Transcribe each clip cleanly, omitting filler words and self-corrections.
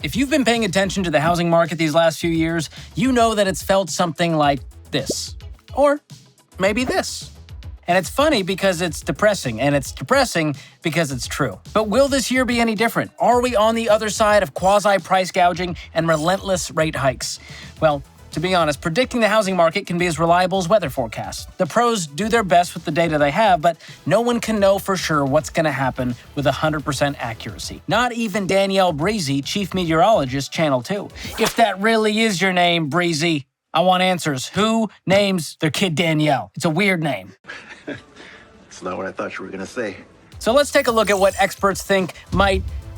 If you've been paying attention to the housing market these last few years, you know that it's felt something like this. Or maybe this. And it's funny because it's depressing, and it's depressing because it's true. But will this year be any different? Are we on the other side of quasi-price gouging and relentless rate hikes? Well, to be honest, predicting the housing market can be as reliable as weather forecasts. The pros do their best with the data they have, but no one can know for sure what's going to happen with 100% accuracy. Not even Danielle Breezy, chief meteorologist, Channel 2. If that really is your name, Breezy, I want answers. Who names their kid Danielle? It's a weird name. That's not what I thought you were going to say. So let's take a look at what experts think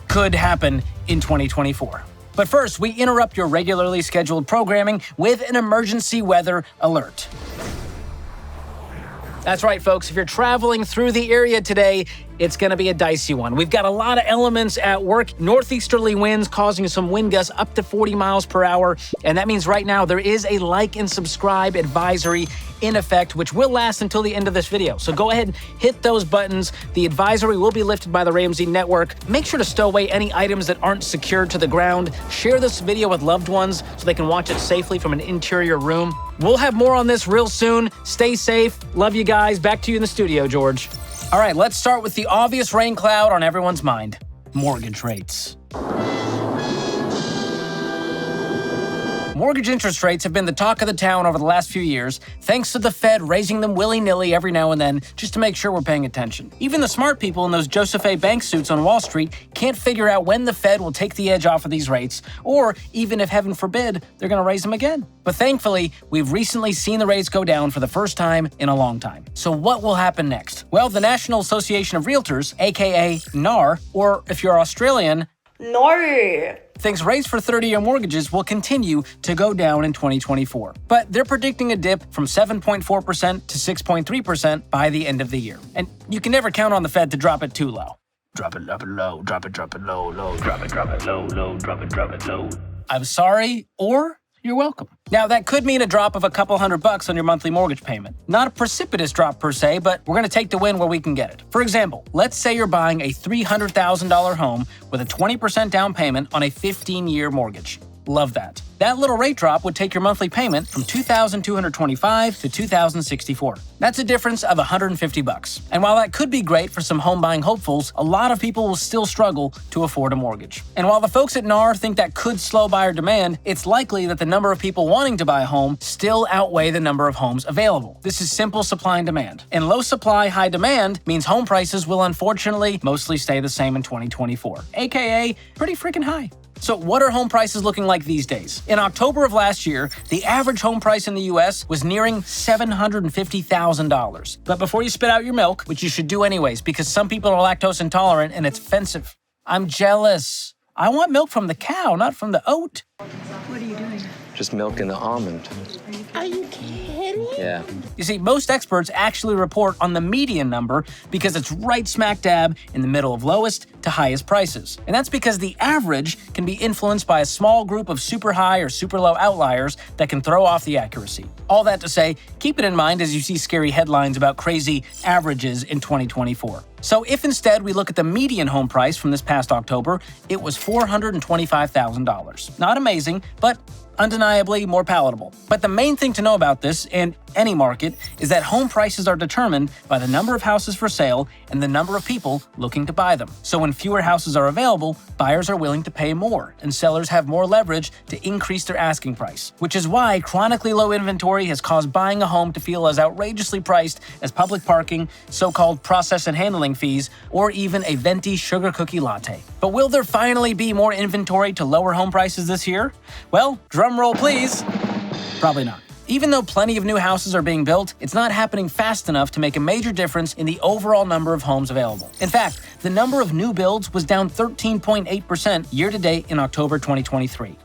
could happen in 2024. But first, we interrupt your regularly scheduled programming with an emergency weather alert. That's right, folks. If you're traveling through the area today, it's going to be a dicey one. We've got a lot of elements at work. Northeasterly winds causing some wind gusts up to 40 miles per hour. And that means right now there is a like and subscribe advisory in effect, which will last until the end of this video. So go ahead and hit those buttons. The advisory will be lifted by the Ramsey Network. Make sure to stow away any items that aren't secured to the ground. Share this video with loved ones so they can watch it safely from an interior room. We'll have more on this real soon. Stay safe. Love you guys. Back to you in the studio, George. All right, let's start with the obvious rain cloud on everyone's mind: mortgage rates. Mortgage interest rates have been the talk of the town over the last few years, thanks to the Fed raising them willy-nilly every now and then just to make sure we're paying attention. Even the smart people in those Joseph A. Bank suits on Wall Street can't figure out when the Fed will take the edge off of these rates, or even if, heaven forbid, they're going to raise them again. But thankfully, we've recently seen the rates go down for the first time in a long time. So what will happen next? Well, the National Association of Realtors, aka NAR, or if you're Australian, No. thinks rates for 30-year mortgages will continue to go down in 2024. But they're predicting a dip from 7.4% to 6.3% by the end of the year. And you can never count on the Fed to drop it too low. Drop it low, drop it low, low, drop it low, drop it low. I'm sorry, or you're welcome. Now, that could mean a drop of a couple $100 on your monthly mortgage payment. Not a precipitous drop per se, but we're going to take the win where we can get it. For example, let's say you're buying a $300,000 home with a 20% down payment on a 15-year mortgage. Love that. That little rate drop would take your monthly payment from $2,225 to $2,064. That's a difference of $150. And while that could be great for some home buying hopefuls, a lot of people will still struggle to afford a mortgage. And while the folks at NAR think that could slow buyer demand, it's likely that the number of people wanting to buy a home still outweigh the number of homes available. This is simple supply and demand. And low supply, high demand means home prices will unfortunately mostly stay the same in 2024, aka pretty freaking high. So what are home prices looking like these days? In October of last year, the average home price in the US was nearing $750,000. But before you spit out your milk, which you should do anyways because some people are lactose intolerant and it's offensive, I'm jealous. I want milk from the cow, not from the oat. What are you doing? Just milking the almond. Are you kidding? Yeah. You see, most experts actually report on the median number because it's right smack dab in the middle of lowest to highest prices. And that's because the average can be influenced by a small group of super high or super low outliers that can throw off the accuracy. All that to say, keep it in mind as you see scary headlines about crazy averages in 2024. So if instead we look at the median home price from this past October, it was $425,000. Not amazing, but undeniably more palatable. But the main thing to know about this, and any market, is that home prices are determined by the number of houses for sale and the number of people looking to buy them. So when fewer houses are available, buyers are willing to pay more, and sellers have more leverage to increase their asking price. Which is why chronically low inventory has caused buying a home to feel as outrageously priced as public parking, so-called process and handling fees, or even a venti sugar cookie latte. But will there finally be more inventory to lower home prices this year? Well, drum roll please. Probably not. Even though plenty of new houses are being built, it's not happening fast enough to make a major difference in the overall number of homes available. In fact, the number of new builds was down 13.8% year-to-date in October 2023.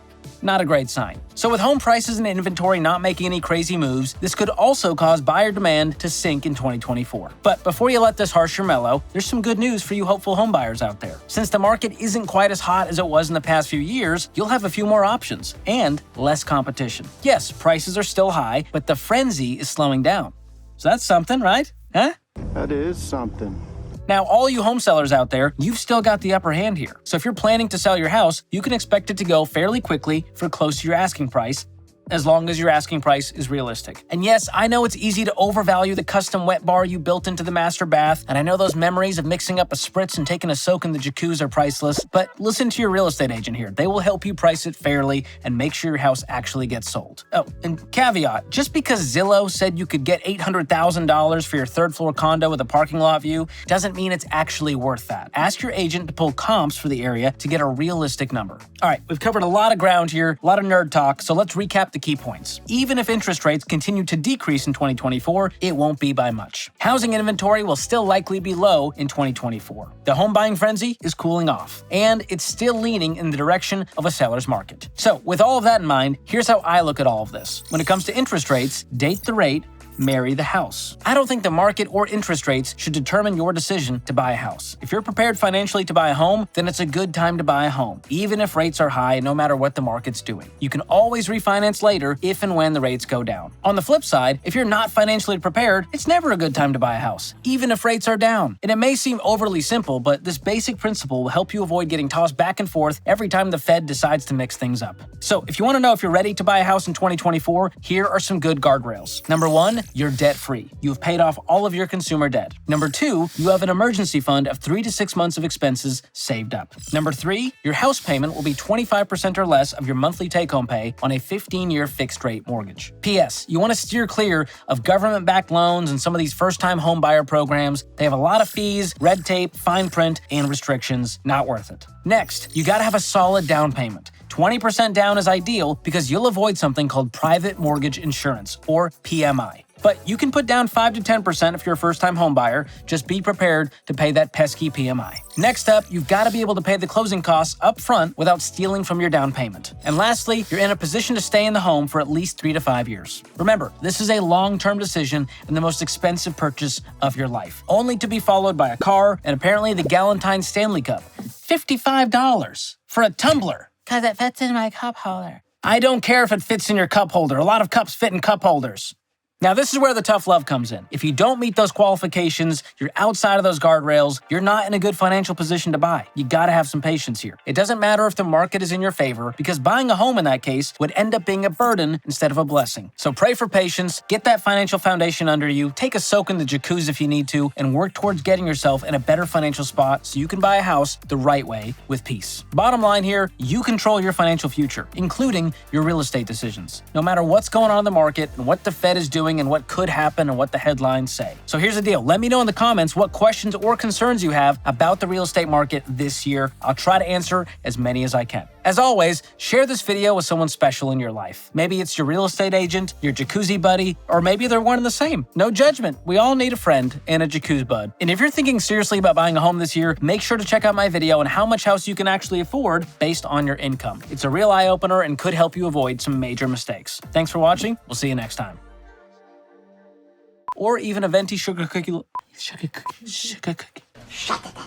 Not a great sign. So with home prices and inventory not making any crazy moves, this could also cause buyer demand to sink in 2024. But before you let this harsher mellow, there's some good news for you hopeful homebuyers out there. Since the market isn't quite as hot as it was in the past few years, you'll have a few more options and less competition. Yes, prices are still high, but the frenzy is slowing down. So that's something, right? Huh? That is something. Now, all you home sellers out there, you've still got the upper hand here. So if you're planning to sell your house, you can expect it to go fairly quickly for close to your asking price, as long as your asking price is realistic. And yes, I know it's easy to overvalue the custom wet bar you built into the master bath, and I know those memories of mixing up a spritz and taking a soak in the jacuzzi are priceless, but listen to your real estate agent here. They will help you price it fairly and make sure your house actually gets sold. Oh, and caveat, just because Zillow said you could get $800,000 for your third floor condo with a parking lot view doesn't mean it's actually worth that. Ask your agent to pull comps for the area to get a realistic number. All right, we've covered a lot of ground here, a lot of nerd talk, so let's recap the key points. Even if interest rates continue to decrease in 2024, it won't be by much. Housing inventory will still likely be low in 2024. The home buying frenzy is cooling off, and it's still leaning in the direction of a seller's market. So, with all of that in mind, here's how I look at all of this. When it comes to interest rates, date the rate, marry the house. I don't think the market or interest rates should determine your decision to buy a house. If you're prepared financially to buy a home, then it's a good time to buy a home, even if rates are high, no matter what the market's doing. You can always refinance later if and when the rates go down. On the flip side, if you're not financially prepared, it's never a good time to buy a house, even if rates are down. And it may seem overly simple, but this basic principle will help you avoid getting tossed back and forth every time the Fed decides to mix things up. So if you want to know if you're ready to buy a house in 2024, here are some good guardrails. Number 1, you're debt-free. You've paid off all of your consumer debt. Number 2, you have an emergency fund of 3 to 6 months of expenses saved up. Number 3, your house payment will be 25% or less of your monthly take-home pay on a 15-year fixed-rate mortgage. P.S. You want to steer clear of government-backed loans and some of these first-time home buyer programs. They have a lot of fees, red tape, fine print, and restrictions. Not worth it. Next, you got to have a solid down payment. 20% down is ideal because you'll avoid something called private mortgage insurance, or PMI. But you can put down 5 to 10% if you're a first-time home buyer. Just be prepared to pay that pesky PMI. Next up, you've got to be able to pay the closing costs up front without stealing from your down payment. And lastly, you're in a position to stay in the home for at least 3 to 5 years. Remember, this is a long-term decision and the most expensive purchase of your life, only to be followed by a car and apparently the Galentine Stanley Cup. $55 for a tumbler. Because it fits in my cup holder. I don't care if it fits in your cup holder. A lot of cups fit in cup holders. Now, this is where the tough love comes in. If you don't meet those qualifications, you're outside of those guardrails, you're not in a good financial position to buy. You gotta have some patience here. It doesn't matter if the market is in your favor, because buying a home in that case would end up being a burden instead of a blessing. So pray for patience, get that financial foundation under you, take a soak in the jacuzzi if you need to, and work towards getting yourself in a better financial spot so you can buy a house the right way with peace. Bottom line here, you control your financial future, including your real estate decisions. No matter what's going on in the market and what the Fed is doing and what could happen and what the headlines say. So here's the deal. Let me know in the comments what questions or concerns you have about the real estate market this year. I'll try to answer as many as I can. As always, share this video with someone special in your life. Maybe it's your real estate agent, your jacuzzi buddy, or maybe they're one and the same. No judgment. We all need a friend and a jacuzzi bud. And if you're thinking seriously about buying a home this year, make sure to check out my video on how much house you can actually afford based on your income. It's a real eye-opener and could help you avoid some major mistakes. Thanks for watching. We'll see you next time. Or even a venti sugar cookie. Sugar cookie. Shut up.